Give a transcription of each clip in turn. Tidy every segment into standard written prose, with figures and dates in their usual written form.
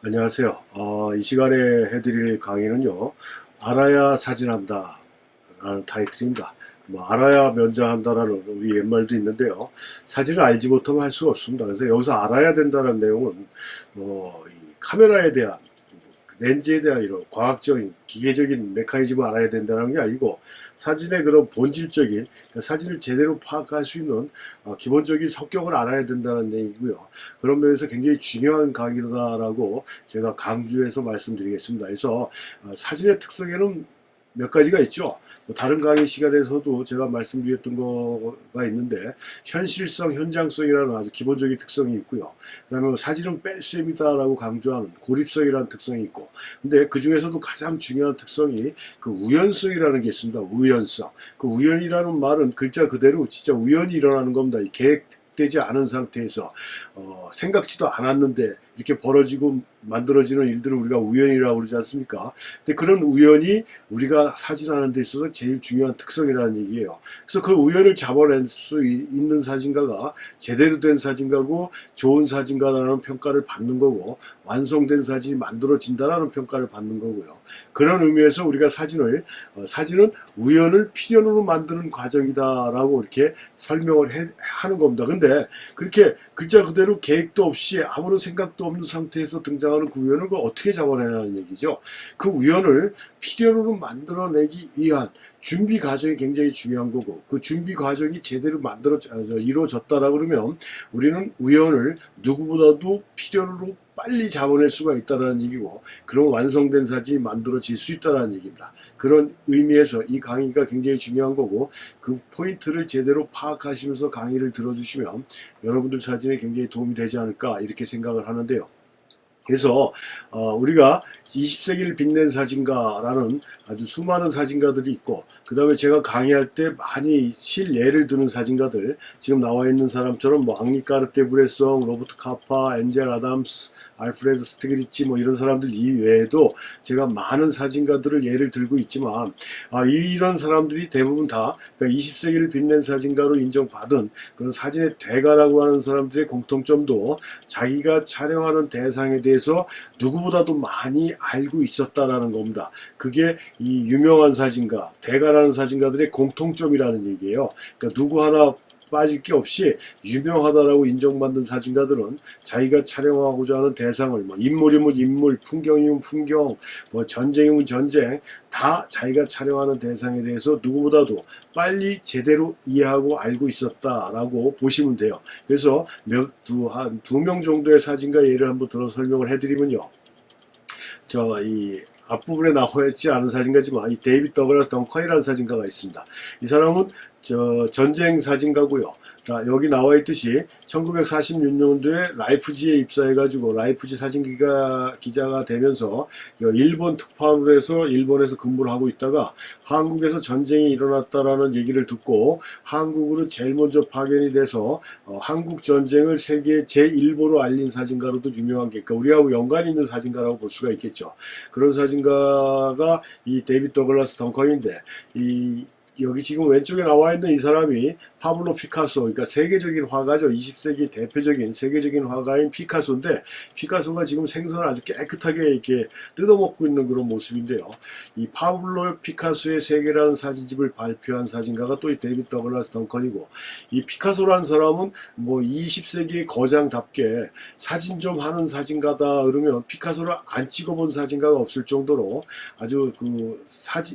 안녕하세요. 이 시간에 해드릴 강의는요, 알아야 사진한다 라는 타이틀입니다. 알아야 면장한다라는 우리 옛말도 있는데요. 사진을 알지 못하면 할 수가 없습니다. 그래서 여기서 알아야 된다는 내용은, 이 카메라에 대한, 렌즈에 대한 이런 과학적인, 기계적인 메커니즘을 알아야 된다는 게 아니고, 사진의 그런 본질적인, 그러니까 사진을 제대로 파악할 수 있는 기본적인 성격을 알아야 된다는 얘기고요. 그런 면에서 굉장히 중요한 강의다라고 제가 강조해서 말씀드리겠습니다. 그래서 사진의 특성에는 몇 가지가 있죠. 다른 강의 시간에서도 제가 말씀드렸던 거가 있는데, 현실성, 현장성이라는 아주 기본적인 특성이 있고요. 그 다음에 사진은 뺄셈이다라고 강조하는 고립성이라는 특성이 있고, 근데 그 중에서도 가장 중요한 특성이 그 우연성이라는 게 있습니다. 우연성. 그 우연이라는 말은 글자 그대로 진짜 우연히 일어나는 겁니다. 계획되지 않은 상태에서 생각지도 않았는데 이렇게 벌어지고 만들어지는 일들을 우리가 우연이라고 그러지 않습니까? 근데 그런 우연이 우리가 사진하는 데 있어서 제일 중요한 특성이라는 얘기예요. 그래서 그 우연을 잡아낼 수 있는 사진가가 제대로 된 사진가고 좋은 사진가라는 평가를 받는 거고, 완성된 사진이 만들어진다라는 평가를 받는 거고요. 그런 의미에서 우리가 사진은 우연을 필연으로 만드는 과정이다라고 이렇게 설명을 하는 겁니다. 근데 그렇게 글자 그대로 계획도 없이 아무런 생각도 없는 상태에서 등장하는 그 우연을 어떻게 잡아내냐는 얘기죠. 그 우연을 필연으로 만들어내기 위한 준비 과정이 굉장히 중요한 거고, 그 준비 과정이 제대로 이루어졌다라 그러면 우리는 우연을 누구보다도 필연으로 빨리 잡아낼 수가 있다는 얘기고, 그런 완성된 사진이 만들어질 수 있다는 얘기입니다. 그런 의미에서 이 강의가 굉장히 중요한 거고, 그 포인트를 제대로 파악하시면서 강의를 들어주시면 여러분들 사진에 굉장히 도움이 되지 않을까 이렇게 생각을 하는데요. 그래서 우리가 20세기를 빛낸 사진가라는 아주 수많은 사진가들이 있고, 그 다음에 제가 강의할 때 많이 실예를 드는 사진가들, 지금 나와 있는 사람처럼 앙리 까르띠에 브레송, 로버트 카파, 엔젤 아담스, 알프레드 스티그리치 이런 사람들 이외에도 제가 많은 사진가들을 예를 들고 있지만, 이런 사람들이 대부분 다 그러니까 20세기를 빛낸 사진가로 인정받은 그런 사진의 대가라고 하는 사람들의 공통점도 자기가 촬영하는 대상에 대해서 누구보다도 많이 알고 있었다라는 겁니다. 그게 이 유명한 사진가, 대가라는 사진가들의 공통점이라는 얘기예요. 그러니까 누구 하나 빠질 게 없이 유명하다라고 인정받는 사진가들은 자기가 촬영하고자 하는 대상을 인물이면 인물, 풍경이면 풍경, 전쟁이면 전쟁, 다 자기가 촬영하는 대상에 대해서 누구보다도 빨리 제대로 이해하고 알고 있었다라고 보시면 돼요. 그래서 한 두 명 정도의 사진가 예를 한번 들어 설명을 해드리면요. 이 앞부분에 나와 있지 않은 사진가지만 이 데이비드 더글라스 덩컨이라는 사진가가 있습니다. 이 사람은 전쟁 사진가고요. 여기 나와 있듯이 1946년도에 라이프지에 입사해가지고 라이프지 기자가 되면서 일본 특파원으로 해서 일본에서 근무를 하고 있다가 한국에서 전쟁이 일어났다라는 얘기를 듣고 한국으로 제일 먼저 파견이 돼서 한국 전쟁을 세계 제1보로 알린 사진가로도 유명한 게, 그러니까 우리하고 연관이 있는 사진가라고 볼 수가 있겠죠. 그런 사진가가 이 데이비드 더글라스 덩컨인데, 여기 지금 왼쪽에 나와 있는 이 사람이 파블로 피카소, 그러니까 세계적인 화가죠. 20세기 대표적인 세계적인 화가인 피카소인데, 피카소가 지금 생선을 아주 깨끗하게 이렇게 뜯어먹고 있는 그런 모습인데요. 이 파블로 피카소의 세계라는 사진집을 발표한 사진가가 또 이 데이비드 더글라스 덩컨이고, 이 피카소라는 사람은 20세기의 거장답게 사진 좀 하는 사진가다 그러면 피카소를 안 찍어본 사진가가 없을 정도로 아주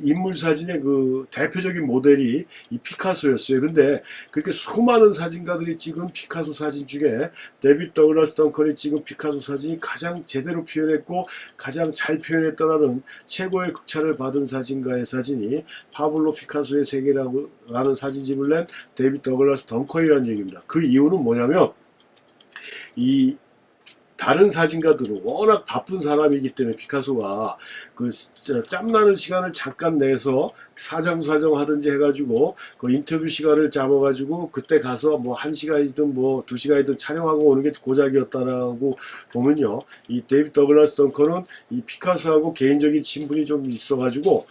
인물 사진의 그 대표적인 모델이 이 피카소였어요. 근데 그렇게 수많은 사진가들이 찍은 피카소 사진 중에 데이비드 더글라스 덩컨이 찍은 피카소 사진이 가장 제대로 표현했고 가장 잘 표현했다라는 최고의 극찬을 받은 사진가의 사진이 파블로 피카소의 세계라고 하는 사진집을 낸 데이비드 더글라스 덩컨이라는 얘기입니다. 그 이유는 뭐냐면, 이 다른 사진가들은 워낙 바쁜 사람이기 때문에 피카소가 짬나는 시간을 잠깐 내서 사정 하든지 해가지고 그 인터뷰 시간을 잡아가지고 그때 가서 뭐 1시간이든 뭐 2시간이든 촬영하고 오는 게 고작이었다라고 보면요. 이 데이비드 더글라스 덩컨은 이 피카소하고 개인적인 친분이 좀 있어가지고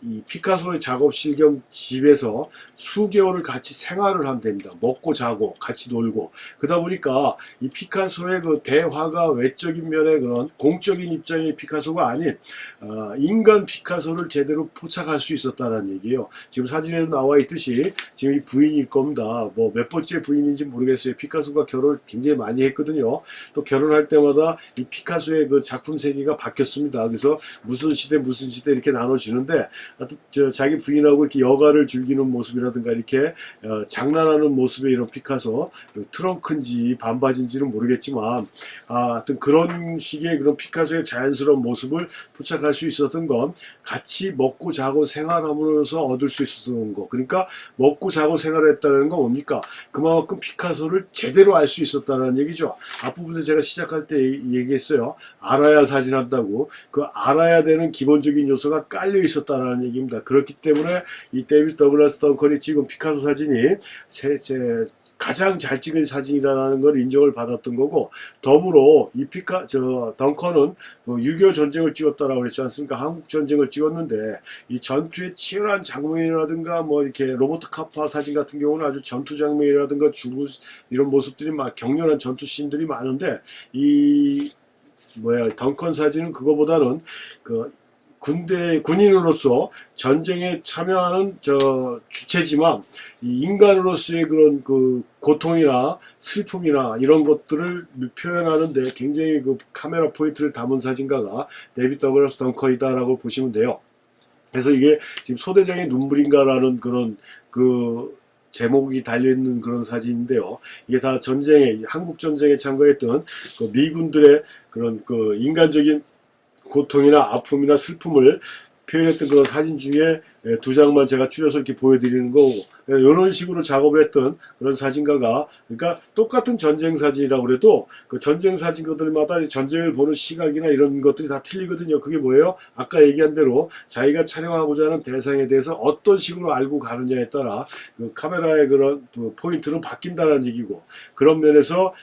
이 피카소의 작업실 겸 집에서 수개월을 같이 생활을 하면 됩니다. 먹고 자고 같이 놀고 그러다 보니까 이 피카소의 그 대화가 외적인 면의 그런 공적인 입장의 피카소가 아닌 인간 피카소를 제대로 포착할 수 있었다는 얘기예요. 지금 사진에도 나와 있듯이 지금 이 부인일 겁니다. 뭐 몇 번째 부인인지 모르겠어요. 피카소가 결혼을 굉장히 많이 했거든요. 또 결혼할 때마다 이 피카소의 그 작품 세계가 바뀌었습니다. 그래서 무슨 시대 이렇게 나눠지는데 하여튼 자기 부인하고 이렇게 여가를 즐기는 모습이라든가 이렇게 장난하는 모습의 이런 피카소, 트렁크인지 반바지인지는 모르겠지만 하여튼 그런 식의 그런 피카소의 자연스러운 모습을 포착할 수 있었던 건 같이 먹고 자고 생활하면서 얻을 수 있었던 거. 그러니까 먹고 자고 생활했다는 건 뭡니까? 그만큼 피카소를 제대로 알 수 있었다는 얘기죠. 앞부분에서 제가 시작할 때 얘기했어요. 알아야 사진한다고. 그 알아야 되는 기본적인 요소가 깔려 있었다는 얘기입니다. 그렇기 때문에 이 데이비드 더글라스 덩컨이 찍은 피카소 사진이 가장 잘 찍은 사진이라는 걸 인정을 받았던 거고, 더불어 이 덩컨은 6.25 전쟁을 찍었다라고 그랬지 않습니까? 한국 전쟁을 찍었는데 이 전투의 치열한 장면이라든가 뭐 이렇게 로버트 카파 사진 같은 경우는 아주 전투 장면이라든가 이런 모습들이 막 격렬한 전투 씬들이 많은데 이 덩컨 사진은 그거보다는 군인으로서 전쟁에 참여하는 주체지만 이 인간으로서의 그런 그 고통이나 슬픔이나 이런 것들을 표현하는데 굉장히 그 카메라 포인트를 담은 사진가가 데이비드 더글라스 덩컨이다라고 보시면 돼요. 그래서 이게 지금 소대장의 눈물인가라는 그런 그 제목이 달려있는 그런 사진인데요. 이게 다 한국 전쟁에 참가했던 그 미군들의 그런 그 인간적인 고통이나 아픔이나 슬픔을 표현했던 그런 사진 중에 2장만 제가 줄여서 이렇게 보여드리는 거고, 이런 식으로 작업을 했던 그런 사진가가, 그러니까 똑같은 전쟁 사진이라고 그래도 그 전쟁 사진가들마다 전쟁을 보는 시각이나 이런 것들이 다 틀리거든요. 그게 뭐예요? 아까 얘기한 대로 자기가 촬영하고자 하는 대상에 대해서 어떤 식으로 알고 가느냐에 따라 그 카메라의 그런 포인트는 바뀐다는 얘기고, 그런 면에서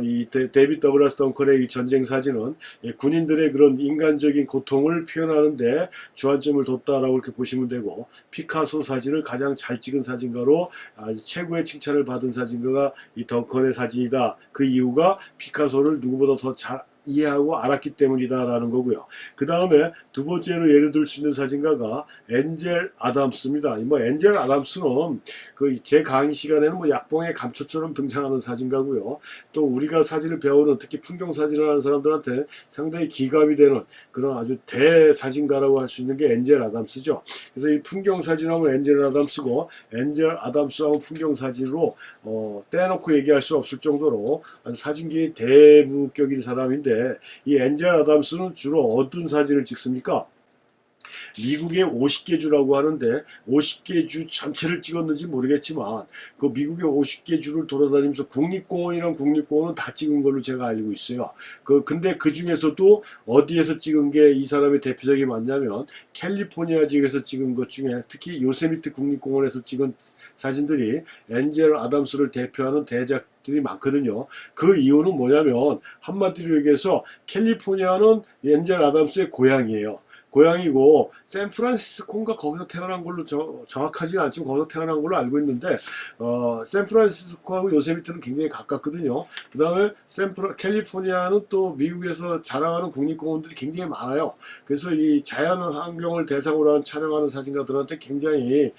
이 데이비드 더글라스 덩컨의 이 전쟁 사진은 군인들의 그런 인간적인 고통을 표현하는데 주안점을 뒀다라고 이렇게 보시면 되고, 피카소 사진을 가장 잘 찍은 사진가로 아주 최고의 칭찬을 받은 사진가가 이 덩컨의 사진이다. 그 이유가 피카소를 누구보다 더 잘 이해하고 알았기 때문이다라는 거고요. 그 다음에 두 번째로 예를 들 수 있는 사진가가 엔젤 아담스입니다. 엔젤 아담스는 제 강의 시간에는 약봉의 감초처럼 등장하는 사진가고요. 또 우리가 사진을 배우는 특히 풍경 사진을 하는 사람들한테 상당히 기감이 되는 그런 아주 대사진가라고 할 수 있는 게 엔젤 아담스죠. 그래서 이 풍경 사진하면 엔젤 아담스고, 엔젤 아담스하고 풍경 사진으로 떼놓고 얘기할 수 없을 정도로 사진계의 대부격인 사람인데, 이 엔젤 아담스는 주로 어떤 사진을 찍습니까? 미국의 50개 주라고 하는데 50개 주 전체를 찍었는지 모르겠지만 그 미국의 50개 주를 돌아다니면서 국립공원은 다 찍은 걸로 제가 알고 있어요. 근데 그 중에서도 어디에서 찍은 게 이 사람의 대표적이 맞냐면 캘리포니아 지역에서 찍은 것 중에 특히 요세미트 국립공원에서 찍은 사진들이 엔젤 아담스를 대표하는 대작들이 많거든요. 그 이유는 뭐냐면 한마디로 얘기해서 캘리포니아는 엔젤 아담스의 고향이고 샌프란시스코인가 거기서 태어난 걸로 정확하지는 않지만 거기서 태어난 걸로 알고 있는데 샌프란시스코하고 요세미트는 굉장히 가깝거든요. 그 다음에 캘리포니아는 또 미국에서 자랑하는 국립공원들이 굉장히 많아요. 그래서 이 자연 환경을 대상으로 촬영하는 사진가들한테 굉장히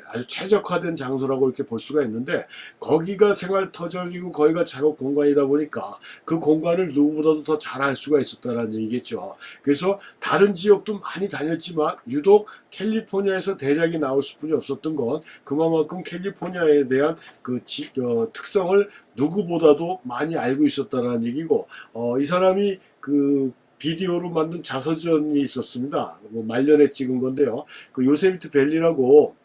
아주 최적화된 장소라고 이렇게 볼 수가 있는데, 거기가 생활터전이고 거기가 작업 공간이다 보니까 그 공간을 누구보다도 더 잘 알 수가 있었다는 얘기겠죠. 그래서 다른 지역도 많이 다녔지만 유독 캘리포니아에서 대작이 나올 수뿐이 없었던 건 그만큼 캘리포니아에 대한 특성을 누구보다도 많이 알고 있었다는 얘기고, 이 사람이 비디오로 만든 자서전이 있었습니다. 말년에 찍은 건데요. 요세미트 밸리라고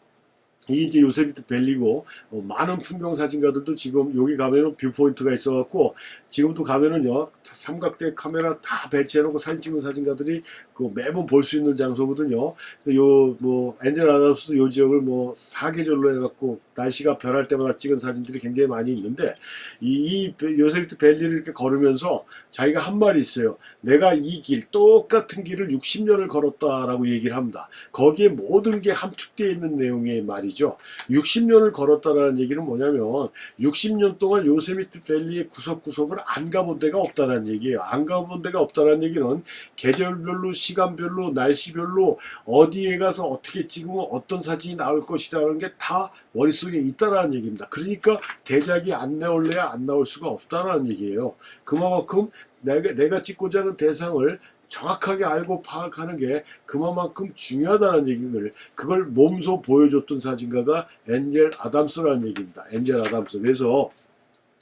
이 이제 요세미트 밸리고 많은 풍경 사진가들도 지금 여기 가면은 뷰포인트가 있어갖고 지금도 가면은요 삼각대 카메라 다 배치해놓고 사진 찍는 사진가들이 그 매번 볼 수 있는 장소거든요. 요 뭐 엔젤 아담스도 요 지역을 뭐 사계절로 해갖고 날씨가 변할 때마다 찍은 사진들이 굉장히 많이 있는데 이 요세미트 밸리를 이렇게 걸으면서 자기가 한 말이 있어요. 내가 이 길 똑같은 길을 60년을 걸었다라고 얘기를 합니다. 거기에 모든 게 함축되어 있는 내용의 말이죠. 60년을 걸었다라는 얘기는 뭐냐면 60년 동안 요세미트 밸리의 구석구석을 안 가본 데가 없다는 얘기예요. 안 가본 데가 없다는 얘기는 계절별로 시간별로 날씨별로 어디에 가서 어떻게 찍으면 어떤 사진이 나올 것이라는 게 다 머릿속에 있다라는 얘기입니다. 그러니까 대작이 안 나올래야 안 나올 수가 없다라는 얘기예요. 그만큼 내가 찍고자 하는 대상을 정확하게 알고 파악하는 게 그만큼 중요하다는 얘기를 그걸 몸소 보여줬던 사진가가 엔젤 아담스라는 얘기입니다. 엔젤 아담스. 그래서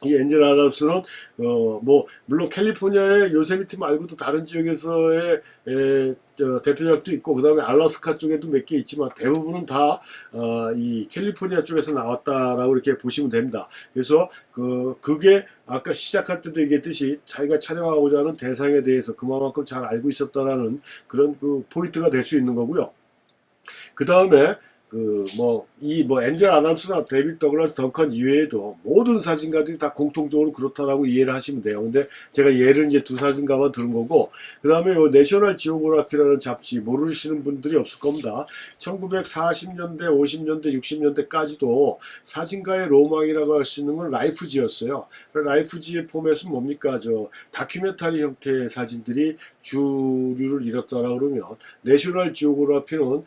이 엔젤 아담스는 뭐 물론 캘리포니아의 요세미티 말고도 다른 지역에서의 대표작도 있고 그 다음에 알래스카 쪽에도 몇 개 있지만 대부분은 다 이 캘리포니아 쪽에서 나왔다라고 이렇게 보시면 됩니다. 그래서 그게 아까 시작할 때도 얘기했듯이 자기가 촬영하고자 하는 대상에 대해서 그만큼 잘 알고 있었다라는 그런 그 포인트가 될 수 있는 거고요. 그 다음에 엔젤 아담스나 데이빗 더글라스 던컨 이외에도 모든 사진가들이 다 공통적으로 그렇다라고 이해를 하시면 돼요. 근데 제가 예를 이제 두 사진가만 들은 거고, 그 다음에 요 내셔널 지오그래피라는 잡지 모르시는 분들이 없을 겁니다. 1940년대, 50년대, 60년대까지도 사진가의 로망이라고 할 수 있는 건 라이프지였어요. 라이프지의 포맷은 뭡니까? 다큐멘터리 형태의 사진들이 주류를 이뤘다라고 그러면, 내셔널 지오그래피는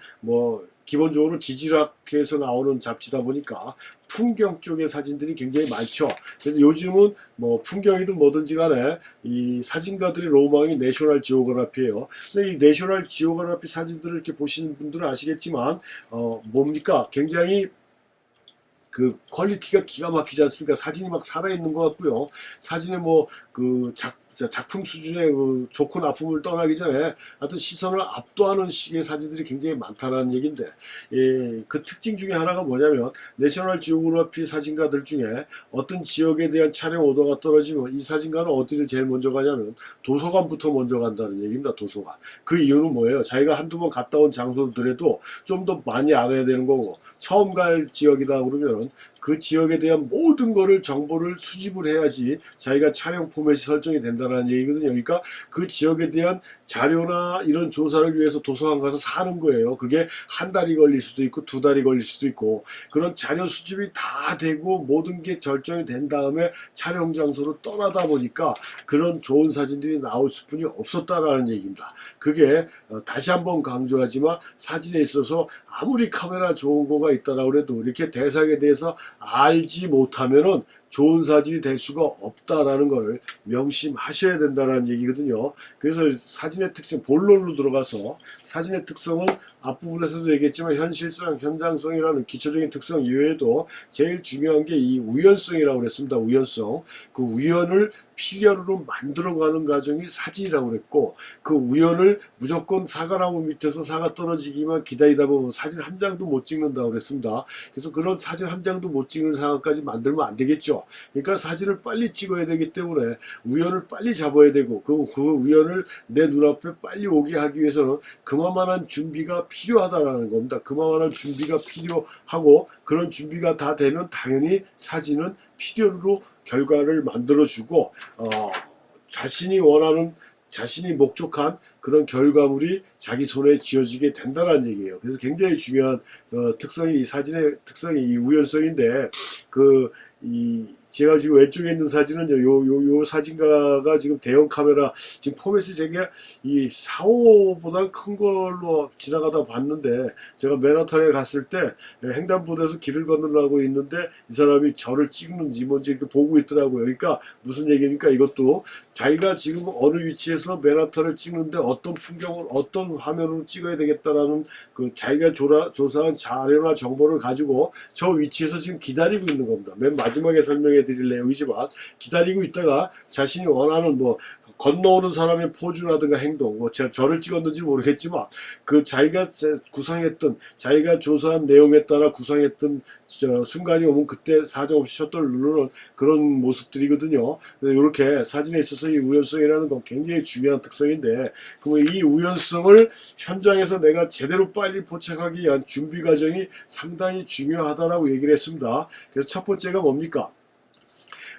기본적으로 지질학에서 나오는 잡지다 보니까 풍경 쪽의 사진들이 굉장히 많죠. 그래서 요즘은 풍경이든 뭐든지 간에 이 사진가들의 로망이 내셔널 지오그래피예요. 근데 이 내셔널 지오그래피 사진들을 이렇게 보시는 분들은 아시겠지만 뭡니까? 굉장히 그 퀄리티가 기가 막히지 않습니까? 사진이 막 살아있는 것 같고요. 사진에 작품 수준의 좋고 나쁨을 떠나기 전에 하여튼 시선을 압도하는 식의 사진들이 굉장히 많다는 얘기인데, 그 특징 중에 하나가 뭐냐면 내셔널 지오그래피 사진가들 중에 어떤 지역에 대한 촬영 오더가 떨어지면 이 사진가는 어디를 제일 먼저 가냐면 도서관부터 먼저 간다는 얘기입니다. 도서관. 그 이유는 뭐예요? 자기가 한두 번 갔다 온 장소들에도 좀 더 많이 알아야 되는 거고, 처음 갈 지역이다 그러면 그 지역에 대한 모든 거를 정보를 수집을 해야지 자기가 촬영 포맷이 설정이 된다는 얘기거든요. 그러니까 그 지역에 대한 자료나 이런 조사를 위해서 도서관 가서 사는 거예요. 그게 한 달이 걸릴 수도 있고 두 달이 걸릴 수도 있고, 그런 자료 수집이 다 되고 모든 게 결정이 된 다음에 촬영 장소로 떠나다 보니까 그런 좋은 사진들이 나올 수뿐이 없었다라는 얘기입니다. 그게 다시 한번 강조하지만 사진에 있어서 아무리 카메라 좋은 거가 있다라고 해도 이렇게 대상에 대해서 알지 못하면은 좋은 사진이 될 수가 없다라는 걸 명심하셔야 된다는 얘기거든요. 그래서 사진의 특성, 본론으로 들어가서 사진의 특성은 앞부분에서도 얘기했지만 현실성, 현장성이라는 기초적인 특성 이외에도 제일 중요한 게 이 우연성이라고 그랬습니다. 우연성. 그 우연을 필연으로 만들어가는 과정이 사진이라고 그랬고, 그 우연을 무조건 사과나무 밑에서 사과 떨어지기만 기다리다 보면 사진 한 장도 못 찍는다고 그랬습니다. 그래서 그런 사진 한 장도 못 찍는 상황까지 만들면 안 되겠죠. 그러니까 사진을 빨리 찍어야 되기 때문에 우연을 빨리 잡아야 되고, 그 우연을 내 눈앞에 빨리 오게 하기 위해서는 그만한 준비가 필요하다라는 겁니다. 그만한 준비가 필요하고, 그런 준비가 다 되면 당연히 사진은 필연으로 결과를 만들어주고 자신이 원하는, 자신이 목적한 그런 결과물이 자기 손에 쥐어지게 된다는 얘기예요. 그래서 굉장히 중요한 특성이, 이 사진의 특성이 이 우연성인데, 제가 지금 왼쪽에 있는 사진은 요 사진가가 지금 대형 카메라, 지금 포맷이 제가 이 4호보다 큰 걸로 지나가다 봤는데, 제가 맨하탄에 갔을 때 횡단보도에서 길을 건너려고 있는데 이 사람이 저를 찍는지 뭔지 이렇게 보고 있더라고요. 그러니까 무슨 얘기입니까? 이것도 자기가 지금 어느 위치에서 맨하탄을 찍는데 어떤 풍경을 어떤 화면으로 찍어야 되겠다라는 그 자기가 조사한 자료나 정보를 가지고 저 위치에서 지금 기다리고 있는 겁니다. 맨 마지막에 설명해 드릴 내용이지만, 기다리고 있다가 자신이 원하는 건너오는 사람의 포즈라든가 행동, 뭐 제가 저를 찍었는지 모르겠지만 그 자기가 구상했던, 자기가 조사한 내용에 따라 구상했던 순간이 오면 그때 사정없이 셔터를 누르는 그런 모습들이거든요. 이렇게 사진에 있어서 이 우연성이라는 건 굉장히 중요한 특성인데, 그러면 이 우연성을 현장에서 내가 제대로 빨리 포착하기 위한 준비 과정이 상당히 중요하다라고 얘기를 했습니다. 그래서 첫 번째가 뭡니까?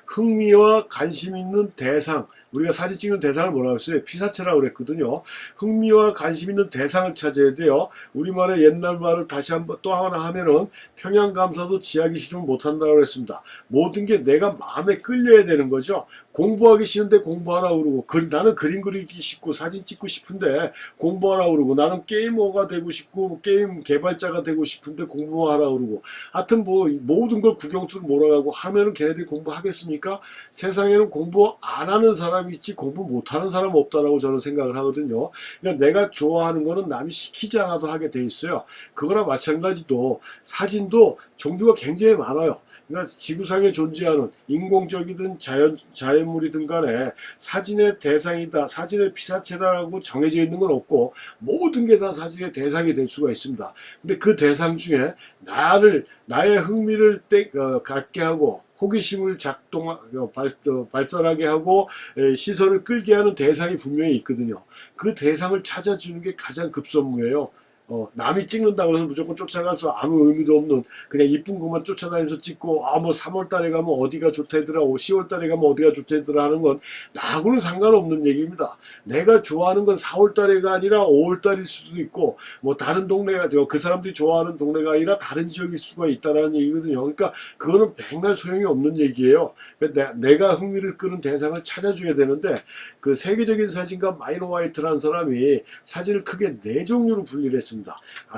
흥미와 관심 있는 대상, 우리가 사진 찍는 대상을 뭐라고 했어요? 피사체라고 그랬거든요. 흥미와 관심 있는 대상을 찾아야 돼요. 우리말의 옛날 말을 다시 한번 또 하나 하면은 평양감사도 지하기 싫으면 못한다고 그랬습니다. 모든 게 내가 마음에 끌려야 되는 거죠. 공부하기 싫은데 공부하라고 그러고, 나는 그림 그리기 싶고 사진 찍고 싶은데 공부하라고 그러고, 나는 게이머가 되고 싶고 게임 개발자가 되고 싶은데 공부하라고 그러고, 하여튼 뭐 모든 걸 국영수로 몰아가고 하면은 걔네들이 공부하겠습니까? 세상에는 공부 안 하는 사람이 있지 공부 못하는 사람 없다라고 저는 생각을 하거든요. 그러니까 내가 좋아하는 거는 남이 시키지 않아도 하게 돼 있어요. 그거랑 마찬가지도 사진도 종류가 굉장히 많아요. 그러니까 지구상에 존재하는 인공적이든 자연물이든 간에 사진의 대상이다, 사진의 피사체라고 정해져 있는 건 없고 모든 게 다 사진의 대상이 될 수가 있습니다. 근데 그 대상 중에 나의 흥미를 갖게 하고 호기심을 발산하게 하고 시선을 끌게 하는 대상이 분명히 있거든요. 그 대상을 찾아주는 게 가장 급선무예요. 남이 찍는다고 해서 무조건 쫓아가서 아무 의미도 없는 그냥 이쁜 것만 쫓아다니면서 찍고 뭐 3월 달에 가면 어디가 좋다더라, 10월 달에 가면 어디가 좋다더라 하는 건 나하고는 상관없는 얘기입니다. 내가 좋아하는 건 4월 달에가 아니라 5월 달일 수도 있고, 뭐 다른 동네가, 그 사람들이 좋아하는 동네가 아니라 다른 지역일 수가 있다는 얘기거든요. 그러니까 그거는 백날 소용이 없는 얘기예요. 내가 흥미를 끄는 대상을 찾아줘야 되는데, 그 세계적인 사진가 마이너 화이트라는 사람이 사진을 크게 4종류로 분리를 했습니다.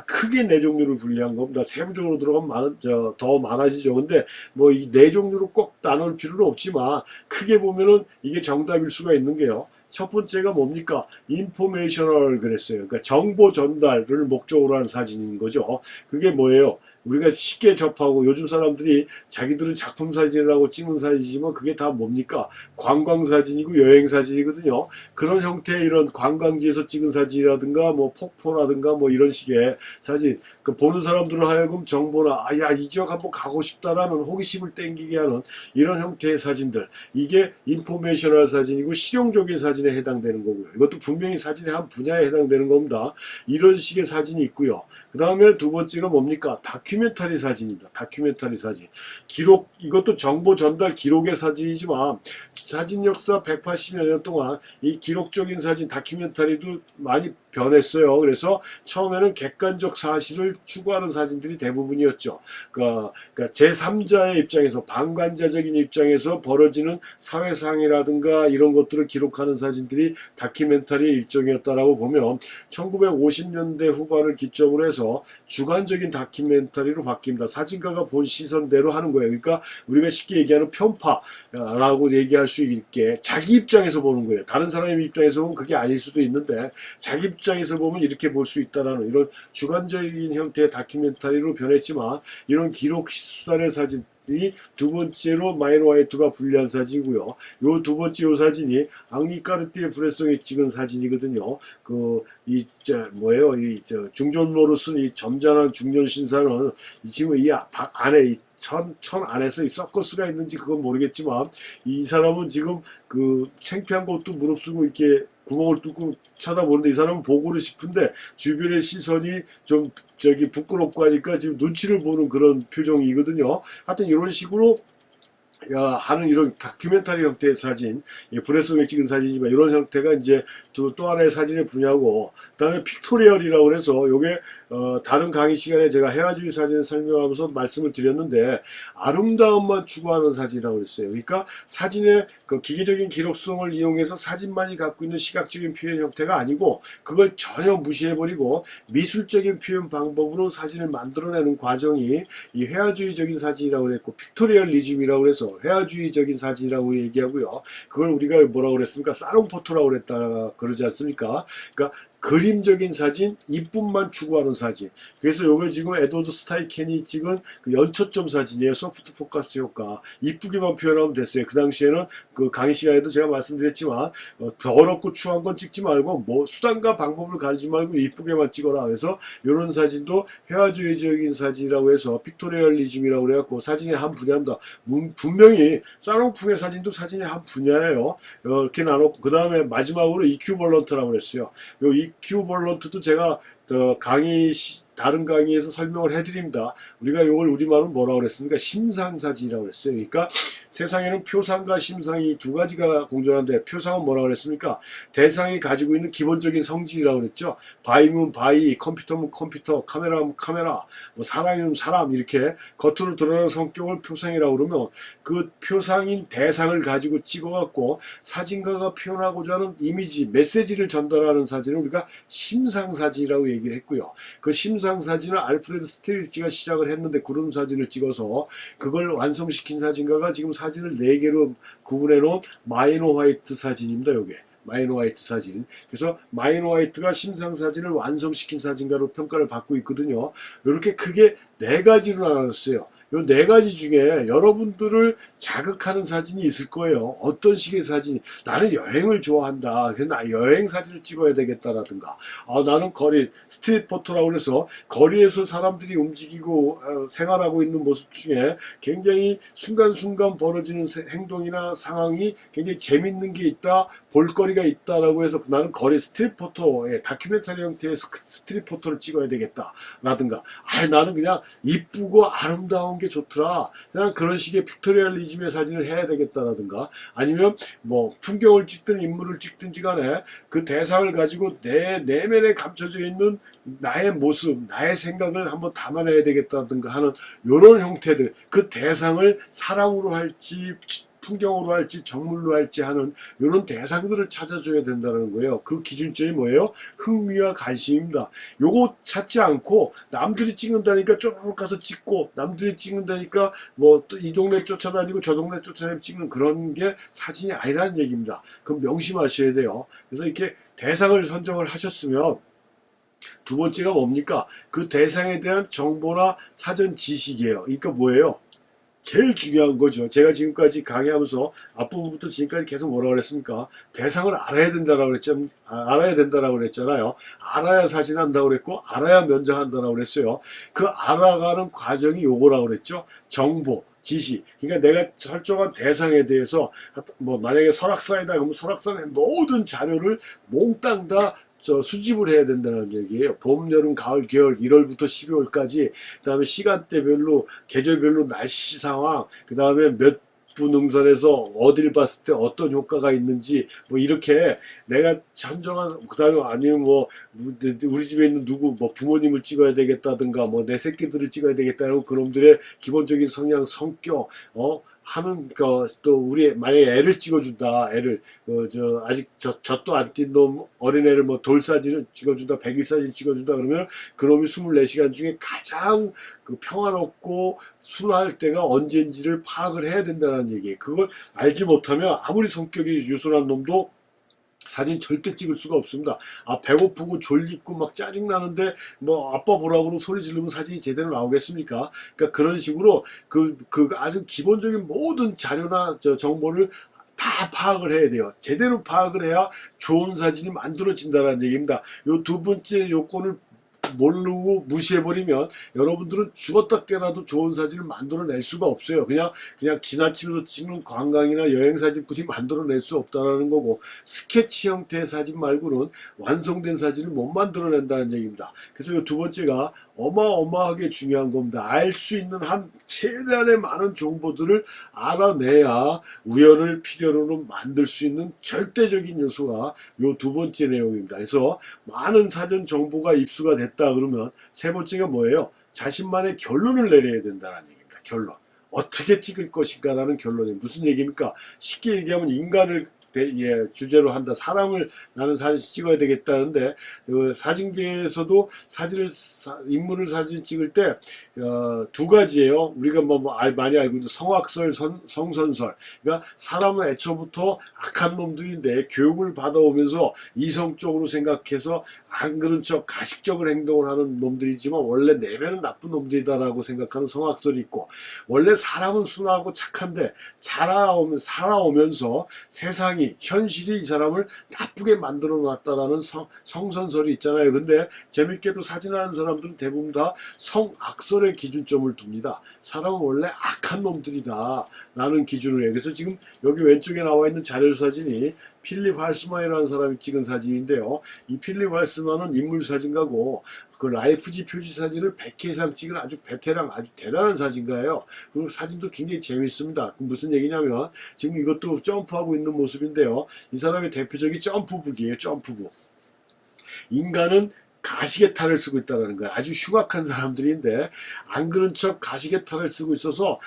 크게 4종류를 분리한 겁니다. 세부적으로 들어가면 더 많아지죠. 근데 뭐 이 4종류로 꼭 나눌 필요는 없지만 크게 보면은 이게 정답일 수가 있는 게요. 첫 번째가 뭡니까? 인포메이셔널 그랬어요. 그러니까 정보 전달을 목적으로 한 사진인 거죠. 그게 뭐예요? 우리가 쉽게 접하고, 요즘 사람들이 자기들은 작품 사진이라고 찍는 사진이지만 그게 다 뭡니까? 관광 사진이고 여행 사진이거든요. 그런 형태의 이런 관광지에서 찍은 사진이라든가 뭐 폭포라든가 뭐 이런 식의 사진, 그 보는 사람들을 하여금 정보나 야, 이 지역 한번 가고 싶다라는 호기심을 땡기게 하는 이런 형태의 사진들, 이게 인포메이셔널 사진이고 실용적인 사진에 해당되는 거고요. 이것도 분명히 사진의 한 분야에 해당되는 겁니다. 이런 식의 사진이 있고요. 그 다음에 두 번째가 뭡니까? 다큐멘터리 사진입니다. 다큐멘터리 사진. 기록, 이것도 정보 전달 기록의 사진이지만 사진 역사 180여 년 동안 이 기록적인 사진, 다큐멘터리도 많이 변했어요. 그래서 처음에는 객관적 사실을 추구하는 사진들이 대부분이었죠. 그러니까 제3자의 입장에서, 방관자적인 입장에서 벌어지는 사회상이라든가 이런 것들을 기록하는 사진들이 다큐멘터리의 일종이었다라고 보면 1950년대 후반을 기점으로 해서 주관적인 다큐멘터리로 바뀝니다. 사진가가 본 시선대로 하는 거예요. 그러니까 우리가 쉽게 얘기하는 편파라고 얘기할 수 있게 자기 입장에서 보는 거예요. 다른 사람의 입장에서 보면 그게 아닐 수도 있는데 자기 입장에서 보면 이렇게 볼 수 있다라는 이런 주관적인 형태의 다큐멘터리로 변했지만, 이런 기록 수단의 사진 이 두 번째로 마이너 화이트가 분리한 사진이고요. 요 두 번째 요 사진이 앙리 까르띠에 브레송이 찍은 사진이거든요. 중전로로 쓴 이 점잖은 중년 신사는 지금 이 안에 천 안에서 이 서커스가 있는지 그건 모르겠지만, 이 사람은 지금 그 창피한 것도 무릅쓰고 이렇게 구멍을 뚫고 쳐다보는데, 이 사람은 보고를 싶은데 주변의 시선이 좀 부끄럽고 하니까 지금 눈치를 보는 그런 표정이거든요. 하여튼 이런 식으로 하는 이런 다큐멘터리 형태의 사진, 브레송에 찍은 사진이지만 이런 형태가 이제 또 하나의 사진의 분야고, 그 다음에 픽토리얼이라고 해서 요게 다른 강의 시간에 제가 해화주의 사진을 설명하면서 말씀을 드렸는데, 아름다움만 추구하는 사진이라고 그랬어요. 그러니까 사진의 그 기계적인 기록성을 이용해서 사진만이 갖고 있는 시각적인 표현 형태가 아니고 그걸 전혀 무시해버리고 미술적인 표현 방법으로 사진을 만들어내는 과정이 이 회화주의적인 사진이라고 그랬고, 픽토리얼리즘이라고 해서 회화주의적인 사진이라고 얘기하고요. 그걸 우리가 뭐라고 그랬습니까? 사롱포토라고 그랬다 그러지 않습니까? 그러니까 그림적인 사진, 이쁨만 추구하는 사진. 그래서 요거 지금 에드워드 스타이켄이 찍은 그 연초점 사진이에요. 소프트 포커스 효과. 이쁘게만 표현하면 됐어요. 그 당시에는 그 강의 시간에도 제가 말씀드렸지만 더럽고 추한 건 찍지 말고 뭐 수단과 방법을 가리지 말고 이쁘게만 찍어라. 그래서 이런 사진도 회화주의적인 사진이라고 해서 픽토리얼리즘이라고 그래갖고 사진의 한 분야입니다. 분명히 쌍용풍의 사진도 사진의 한 분야예요. 이렇게 나눴고 그 다음에 마지막으로 이큐벌런트라고 그랬어요. 요 이큐벌런트도 제가 다른 강의에서 설명을 해드립니다. 우리가 이걸 우리말로 뭐라고 그랬습니까? 심상사진이라고 그랬어요. 그러니까 세상에는 표상과 심상이 두 가지가 공존한데, 표상은 뭐라고 그랬습니까? 대상이 가지고 있는 기본적인 성질이라고 그랬죠. 바이면 바이, 컴퓨터면 컴퓨터, 카메라면 카메라, 뭐 사람이면 사람, 이렇게 겉으로 드러나는 성격을 표상이라고 그러면, 그 표상인 대상을 가지고 찍어갖고 사진가가 표현하고자 하는 이미지, 메시지를 전달하는 사진을 우리가 심상사진이라고 얘기를 했고요. 그 심상사진을 알프레드 스틸리츠가 시작을 했는데, 구름 사진을 찍어서 그걸 완성시킨 사진가가 지금 사진을 4개로 구분해 놓은 마이너 화이트 사진입니다. 요게 마이너 화이트 사진. 그래서 마이너 화이트가 심상사진을 완성시킨 사진가로 평가를 받고 있거든요. 이렇게 크게 4가지로 나눴어요. 이 4가지 중에 여러분들을 자극하는 사진이 있을 거예요. 어떤 식의 사진이, 나는 여행을 좋아한다, 그래서 나 여행 사진을 찍어야 되겠다라든가, 나는 거리 스트릿 포토라고 해서 거리에서 사람들이 움직이고 생활하고 있는 모습 중에 굉장히 순간순간 벌어지는 행동이나 상황이 굉장히 재밌는 게 있다, 볼거리가 있다라고 해서 나는 거리 스트릿 포토, 다큐멘터리 형태의 스트릿 포토를 찍어야 되겠다라든가, 나는 그냥 이쁘고 아름다운 게 좋더라, 그냥 그런 식의 픽토리얼리즘의 사진을 해야 되겠다라든가, 아니면 뭐 풍경을 찍든 인물을 찍든지 간에 그 대상을 가지고 내 내면에 감춰져 있는 나의 모습, 나의 생각을 한번 담아내야 되겠다든가 하는 이런 형태들, 그 대상을 사람으로 할지 풍경으로 할지 정물로 할지 하는 이런 대상들을 찾아줘야 된다는 거예요. 그 기준점이 뭐예요? 흥미와 관심입니다. 요거 찾지 않고 남들이 찍는다니까 쪼르륵 가서 찍고, 남들이 찍는다니까 뭐 또 이 동네 쫓아다니고 저 동네 쫓아다니고 찍는 그런 게 사진이 아니라는 얘기입니다. 그럼 명심하셔야 돼요. 그래서 이렇게 대상을 선정을 하셨으면 두 번째가 뭡니까? 그 대상에 대한 정보나 사전 지식이에요. 그러니까 뭐예요? 제일 중요한 거죠. 제가 지금까지 강의하면서 앞부분부터 지금까지 계속 뭐라고 그랬습니까? 대상을 알아야 된다라고 그랬죠. 알아야 된다라고 그랬잖아요. 알아야 사진한다고 그랬고, 알아야 면장한다라고 그랬어요. 그 알아가는 과정이 요거라고 그랬죠. 정보, 지식. 그러니까 내가 설정한 대상에 대해서 뭐 만약에 설악산이다 그러면 설악산의 모든 자료를 몽땅 다 수집을 해야 된다는 얘기예요. 봄, 여름, 가을, 겨울, 1월부터 12월까지, 그 다음에 시간대별로, 계절별로 날씨 상황, 그 다음에 몇 부 능선에서 어딜 봤을 때 어떤 효과가 있는지, 뭐 이렇게 내가 선정한, 그 다음에 아니면 뭐 우리 집에 있는 누구 뭐 부모님을 찍어야 되겠다든가, 뭐 내 새끼들을 찍어야 되겠다는 그놈들의 기본적인 성향, 성격, 하는 또 우리 만약에 애를 찍어준다, 애를 아직 젖도 안 띈 놈 어린애를 뭐 돌사진을 찍어준다, 100일 사진 찍어준다 그러면 그놈이 24시간 중에 가장 그 평화롭고 순화할 때가 언제인지를 파악을 해야 된다는 얘기예요. 그걸 알지 못하면 아무리 성격이 유순한 놈도 사진 절대 찍을 수가 없습니다. 배고프고 졸리고 막 짜증나는데 뭐 아빠 보라고 소리 지르면 사진이 제대로 나오겠습니까? 그러니까 그런 식으로 그 아주 기본적인 모든 자료나 정보를 다 파악을 해야 돼요. 제대로 파악을 해야 좋은 사진이 만들어진다는 얘기입니다. 요 두 번째 요건을 모르고 무시해버리면 여러분들은 죽었다 깨나도 좋은 사진을 만들어낼 수가 없어요. 그냥 지나치면서 찍는 관광이나 여행사진뿐이 만들어낼 수 없다는 거고, 스케치 형태의 사진 말고는 완성된 사진을 못 만들어낸다는 얘기입니다. 그래서 이 두 번째가 어마어마하게 중요한 겁니다. 알 수 있는 한 최대한의 많은 정보들을 알아내야 우연을 필요로 만들 수 있는 절대적인 요소가 이 두 번째 내용입니다. 그래서 많은 사전 정보가 입수가 됐다 그러면 세 번째가 뭐예요? 자신만의 결론을 내려야 된다는 얘기입니다. 결론. 어떻게 찍을 것인가 라는 결론이 무슨 얘기입니까? 쉽게 얘기하면 인간을 주제로 한다. 사람을 나는 사진 찍어야 되겠다는데 그 사진계에서도 인물을 사진 찍을 때 두 가지예요. 우리가 많이 알고 있는 성악설, 성선설. 그러니까 사람은 애초부터 악한 놈들인데 교육을 받아오면서 이성적으로 생각해서 안 그런 척 가식적인 행동을 하는 놈들이지만 원래 내면은 나쁜 놈들이다라고 생각하는 성악설이 있고, 원래 사람은 순하고 착한데 살아오면서 세상이 현실이 이 사람을 나쁘게 만들어 놨다라는 성선설이 있잖아요. 근데 재밌게도 사진하는 사람들은 대부분 다 성악설의 기준점을 둡니다. 사람은 원래 악한 놈들이다 라는 기준을 해요. 그래서 지금 여기 왼쪽에 나와 있는 자료 사진이 필립 할스만이라는 사람이 찍은 사진인데요. 이 필립 할스만은 인물 사진가고 그 라이프지 표지 사진을 100회 이상 찍은 아주 베테랑, 아주 대단한 사진가예요. 그리고 사진도 굉장히 재밌습니다. 무슨 얘기냐면 지금 이것도 점프하고 있는 모습인데요. 이 사람의 대표적인 점프북이에요. 점프북. 인간은 가시게 탈을 쓰고 있다는 거예요. 아주 흉악한 사람들인데 안 그런 척 가시게 탈을 쓰고 있어서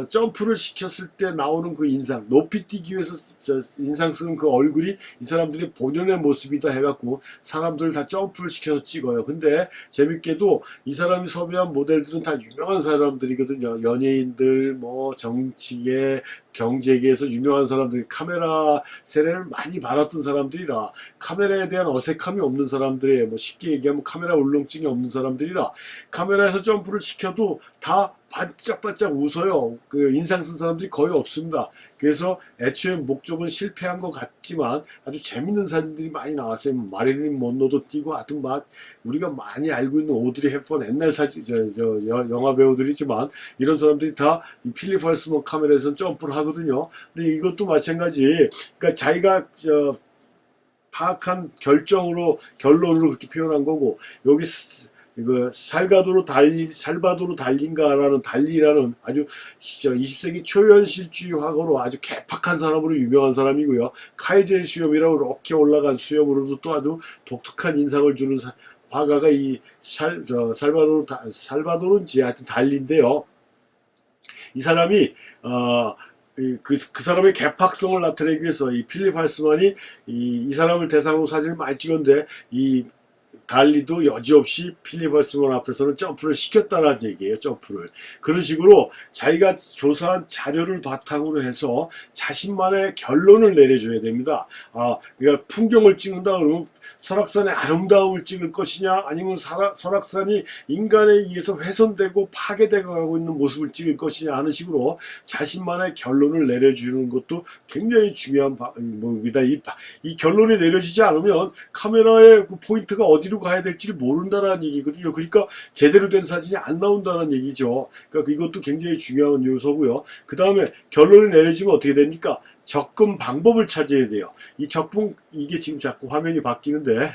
점프를 시켰을 때 나오는 그 인상, 높이 뛰기 위해서 인상 쓰는 그 얼굴이 이 사람들이 본연의 모습이다 해갖고 사람들 다 점프를 시켜서 찍어요. 근데 재밌게도 이 사람이 섭외한 모델들은 다 유명한 사람들이거든요. 연예인들, 정치계, 경제계에서 유명한 사람들이 카메라 세례를 많이 받았던 사람들이라 카메라에 대한 어색함이 없는 사람들이에요. 쉽게 얘기하면 카메라 울렁증이 없는 사람들이라 카메라에서 점프를 시켜도 다 반짝반짝 웃어요. 그 인상 쓴 사람들이 거의 없습니다. 그래서 애초에 목적은 실패한 것 같지만 아주 재밌는 사진들이 많이 나왔어요. 마릴린 먼로도 뛰고 하여튼 우리가 많이 알고 있는 오드리 헵번 옛날 영화 배우들이지만 이런 사람들이 다 이 필립 할스만 카메라에서 점프를 하거든요. 근데 이것도 마찬가지. 그러니까 자기가 파악한 결론으로 그렇게 표현한 거고, 여기 이거 살바도르 달린가라는 달리라는 아주 20세기 초현실주의 화가로 아주 개팍한 사람으로 유명한 사람이고요. 카이젠 수염이라고 이렇게 올라간 수염으로도 또 아주 독특한 인상을 주는 화가가 이 살바도르인지 하여튼 달리인데요. 이 사람이 그 사람의 개팍성을 나타내기 위해서 이 필립 할스만이 이 사람을 대상으로 사진을 많이 찍었는데 이 달리도 여지없이 필립 할스만 앞에서는 점프를 시켰다는 얘기예요. 점프를. 그런 식으로 자기가 조사한 자료를 바탕으로 해서 자신만의 결론을 내려줘야 됩니다. 그러니까 풍경을 찍는다 그러면 설악산의 아름다움을 찍을 것이냐, 아니면 설악산이 인간에 의해서 훼손되고 파괴되어 가고 있는 모습을 찍을 것이냐 하는 식으로 자신만의 결론을 내려주는 것도 굉장히 중요한 부분입니다. 이 결론이 내려지지 않으면 카메라의 그 포인트가 어디로 가야 될지를 모른다는 얘기거든요. 그러니까 제대로 된 사진이 안 나온다는 얘기죠. 그러니까 이것도 굉장히 중요한 요소고요. 그 다음에 결론이 내려지면 어떻게 됩니까? 접근 방법을 찾아야 돼요. 이게 지금 자꾸 화면이 바뀌는데,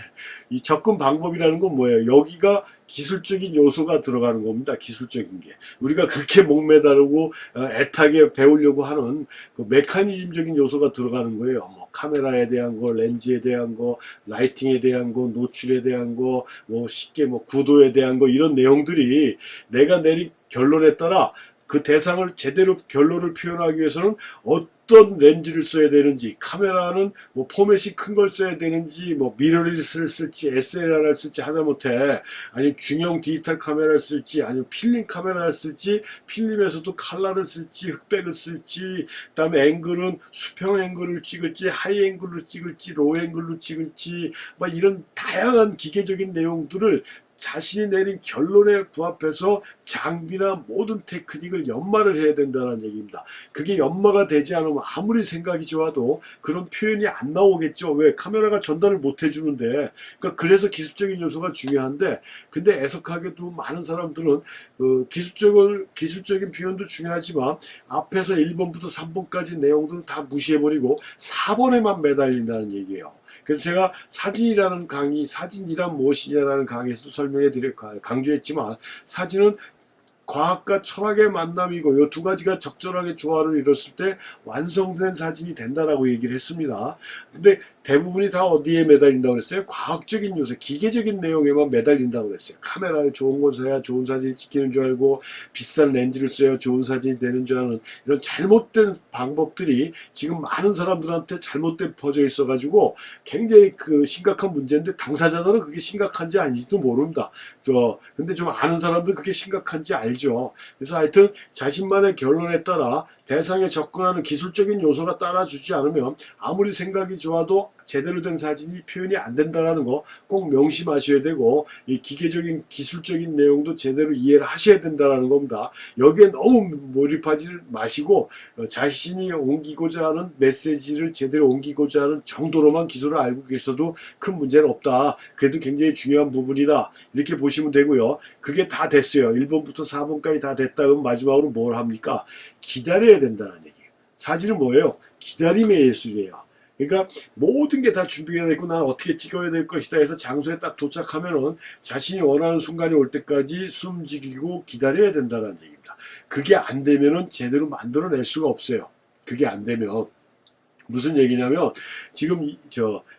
이 접근 방법이라는 건 뭐예요? 여기가 기술적인 요소가 들어가는 겁니다. 기술적인 게. 우리가 그렇게 목매다르고 애타게 배우려고 하는 그 메커니즘적인 요소가 들어가는 거예요. 카메라에 대한 거, 렌즈에 대한 거, 라이팅에 대한 거, 노출에 대한 거, 쉽게 구도에 대한 거, 이런 내용들이 내가 내린 결론에 따라 그 대상을 제대로 결론을 표현하기 위해서는 어떤 렌즈를 써야 되는지, 카메라는 포맷이 큰 걸 써야 되는지, 미러리스를 쓸지, SLR을 쓸지 하다못해 아니면 중형 디지털 카메라를 쓸지, 아니면 필름 카메라를 쓸지, 필름에서도 칼라를 쓸지, 흑백을 쓸지, 그다음에 앵글은 수평 앵글을 찍을지, 하이 앵글로 찍을지, 로우 앵글로 찍을지, 이런 다양한 기계적인 내용들을 자신이 내린 결론에 부합해서 장비나 모든 테크닉을 연마를 해야 된다는 얘기입니다. 그게 연마가 되지 않으면 아무리 생각이 좋아도 그런 표현이 안 나오겠죠. 왜? 카메라가 전달을 못 해주는데. 그래서 기술적인 요소가 중요한데, 근데 애석하게도 많은 사람들은 기술적인 표현도 중요하지만 앞에서 1번부터 3번까지 내용들은 다 무시해버리고 4번에만 매달린다는 얘기예요. 그래서 제가 사진이란 무엇이냐라는 강의에서도 강조했지만, 사진은 과학과 철학의 만남이고 이 두 가지가 적절하게 조화를 이뤘을 때 완성된 사진이 된다라고 얘기를 했습니다. 근데 대부분이 다 어디에 매달린다고 그랬어요? 과학적인 요소, 기계적인 내용에만 매달린다고 그랬어요. 카메라를 좋은 걸 써야 좋은 사진이 찍히는 줄 알고 비싼 렌즈를 써야 좋은 사진이 되는 줄 아는 이런 잘못된 방법들이 지금 많은 사람들한테 잘못된 퍼져 있어가지고 굉장히 그 심각한 문제인데 당사자들은 그게 심각한지 아닌지도 모릅니다. 근데 좀 아는 사람들 그게 심각한지 알죠. 그래서 하여튼 자신만의 결론에 따라 대상에 접근하는 기술적인 요소가 따라주지 않으면 아무리 생각이 좋아도 제대로 된 사진이 표현이 안 된다는 거 꼭 명심하셔야 되고, 이 기계적인 기술적인 내용도 제대로 이해를 하셔야 된다는 겁니다. 여기에 너무 몰입하지 마시고 자신이 옮기고자 하는 메시지를 제대로 옮기고자 하는 정도로만 기술을 알고 계셔도 큰 문제는 없다. 그래도 굉장히 중요한 부분이다. 이렇게 보시면 되고요. 그게 다 됐어요. 1번부터 4번까지 다 됐다. 그럼 마지막으로 뭘 합니까? 기다려야 된다는 얘기예요. 사진은 뭐예요? 기다림의 예술이에요. 그러니까 모든 게 다 준비가 됐고 나는 어떻게 찍어야 될 것이다 해서 장소에 딱 도착하면은 자신이 원하는 순간이 올 때까지 숨지기고 기다려야 된다는 얘기입니다. 그게 안 되면은 제대로 만들어낼 수가 없어요. 그게 안 되면 무슨 얘기냐면 지금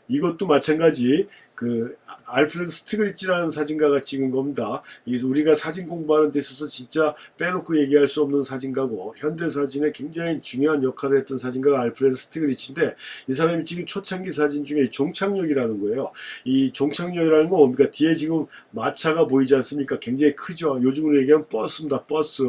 이것도 마찬가지 그 알프레드 스티글리츠라는 사진가가 찍은 겁니다. 우리가 사진 공부하는 데 있어서 진짜 빼놓고 얘기할 수 없는 사진가고 현대 사진에 굉장히 중요한 역할을 했던 사진가가 알프레드 스티글리츠인데 이 사람이 찍은 초창기 사진 중에 종착역이라는 거예요. 이 종착역이라는 건 뭡니까? 뒤에 지금 마차가 보이지 않습니까? 굉장히 크죠. 요즘으로 얘기하면 버스입니다. 버스.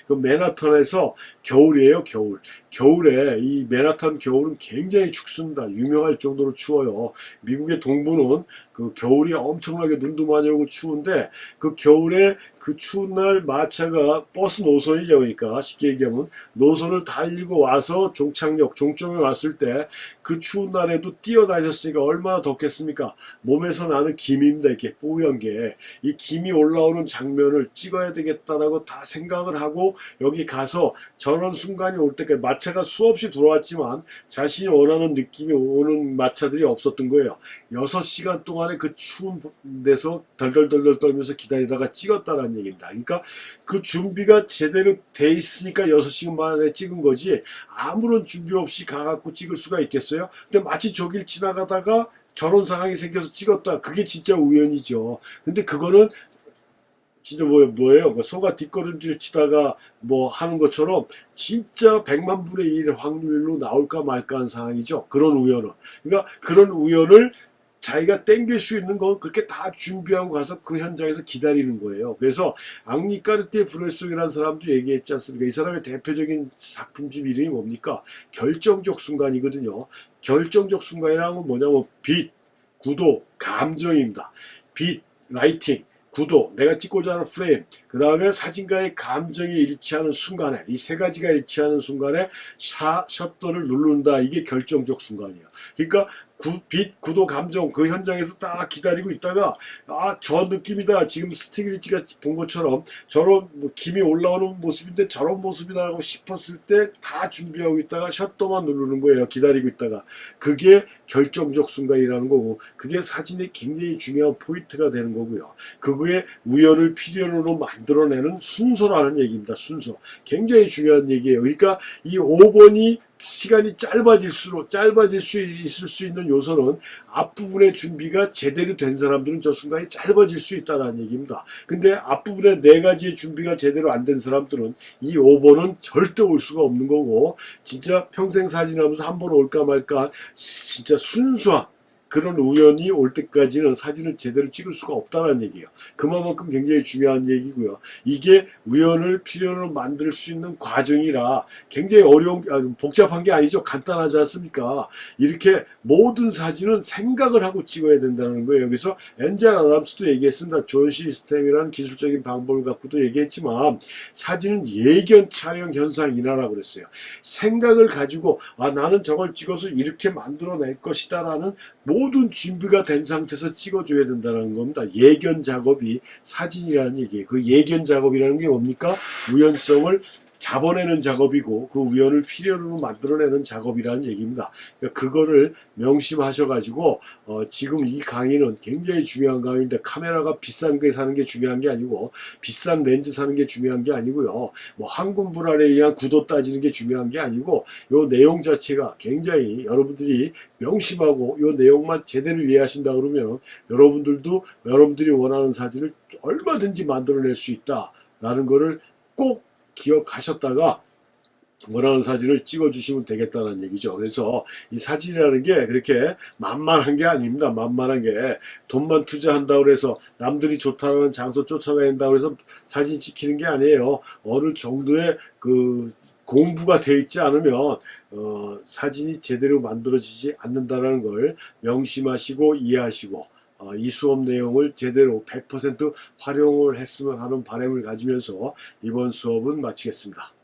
그 맨하탄에서 겨울이에요. 겨울. 겨울에 이 맨하탄 겨울은 굉장히 춥습니다. 유명할 정도로 추워요. 미국의 동부는 그 겨울이 엄청나게 눈도 많이 오고 추운데 그 겨울에 그 추운 날 마차가 버스 노선이죠. 그러니까 쉽게 얘기하면 노선을 달리고 와서 종착역, 종점에 왔을 때 그 추운 날에도 뛰어다녔으니까 얼마나 덥겠습니까? 몸에서 나는 김입니다. 이렇게 뽀얀 게. 이 김이 올라오는 장면을 찍어야 되겠다라고 다 생각을 하고 여기 가서 저런 순간이 올 때까지 마차가 수없이 들어왔지만 자신이 원하는 느낌이 오는 마차들이 없었던 거예요. 6시간 동안에 그 추운 데서 덜덜덜덜 떨면서 기다리다가 찍었다는 얘기입니다. 그러니까 그 준비가 제대로 돼 있으니까 6시간 만에 찍은 거지 아무런 준비 없이 가갖고 찍을 수가 있겠어요? 근데 마치 저길 지나가다가 저런 상황이 생겨서 찍었다. 그게 진짜 우연이죠. 근데 그거는 진짜 뭐예요? 소가 뒷걸음질 치다가 뭐 하는 것처럼 진짜 100만 분의 1 확률로 나올까 말까 하는 상황이죠. 그런 우연은. 그러니까 그런 우연을 자기가 땡길 수 있는 건 그렇게 다 준비하고 가서 그 현장에서 기다리는 거예요. 그래서 앙리 까르티에 브레송이라는 사람도 얘기했지 않습니까? 이 사람의 대표적인 작품집 이름이 뭡니까? 결정적 순간이거든요. 결정적 순간이라는 건 뭐냐면 빛, 구도, 감정입니다. 빛, 라이팅, 구도, 내가 찍고자 하는 프레임, 그 다음에 사진가의 감정이 일치하는 순간에, 이 세 가지가 일치하는 순간에 셔터를 누른다. 이게 결정적 순간이에요. 그러니까 빛, 구도, 감정 그 현장에서 딱 기다리고 있다가 저 느낌이다. 지금 스티글리츠가 본 것처럼 저런 김이 올라오는 모습인데 저런 모습이다라고 싶었을 때 다 준비하고 있다가 셔터만 누르는 거예요. 기다리고 있다가. 그게 결정적 순간이라는 거고 그게 사진의 굉장히 중요한 포인트가 되는 거고요. 그거에 우연을 필연으로 만들어내는 순서라는 얘기입니다. 순서. 굉장히 중요한 얘기예요. 그러니까 이 5번이 시간이 짧아질 수 있을 수 있는 요소는 앞부분의 준비가 제대로 된 사람들은 저 순간이 짧아질 수 있다는 얘기입니다. 근데 앞부분에 4가지의 준비가 제대로 안 된 사람들은 이 5번은 절대 올 수가 없는 거고 진짜 평생 사진하면서 한 번 올까 말까 진짜 순수한 그런 우연이 올 때까지는 사진을 제대로 찍을 수가 없다는 얘기예요. 그만큼 굉장히 중요한 얘기고요. 이게 우연을 필연으로 만들 수 있는 과정이라 굉장히 복잡한 게 아니죠. 간단하지 않습니까? 이렇게 모든 사진은 생각을 하고 찍어야 된다는 거예요. 그래서 엔젤 아담스도 얘기했습니다. 존 시스템이라는 기술적인 방법을 갖고도 얘기했지만 사진은 예견 촬영 현상이라고 그랬어요. 생각을 가지고 나는 저걸 찍어서 이렇게 만들어낼 것이다 라는 모든 준비가 된 상태에서 찍어줘야 된다는 겁니다. 예견 작업이 사진이라는 얘기예요. 그 예견 작업이라는 게 뭡니까? 우연성을 잡아내는 작업이고 그 우연을 필연으로 만들어내는 작업이라는 얘기입니다. 그러니까 그거를 명심하셔가지고 지금 이 강의는 굉장히 중요한 강의인데, 카메라가 비싼 게 사는 게 중요한 게 아니고 비싼 렌즈 사는 게 중요한 게 아니고요. 뭐 항공 불안에 의한 구도 따지는 게 중요한 게 아니고, 요 내용 자체가 굉장히 여러분들이 명심하고 요 내용만 제대로 이해하신다 그러면 여러분들도 여러분들이 원하는 사진을 얼마든지 만들어낼 수 있다라는 거를 꼭 기억하셨다가 원하는 사진을 찍어주시면 되겠다는 얘기죠. 그래서 이 사진이라는 게 그렇게 만만한 게 아닙니다. 만만한 게 돈만 투자한다고 해서 남들이 좋다는 장소 쫓아다닌다고 해서 사진 찍히는 게 아니에요. 어느 정도의 그 공부가 돼 있지 않으면 사진이 제대로 만들어지지 않는다는 걸 명심하시고 이해하시고 이 수업 내용을 제대로 100% 활용을 했으면 하는 바람을 가지면서 이번 수업은 마치겠습니다.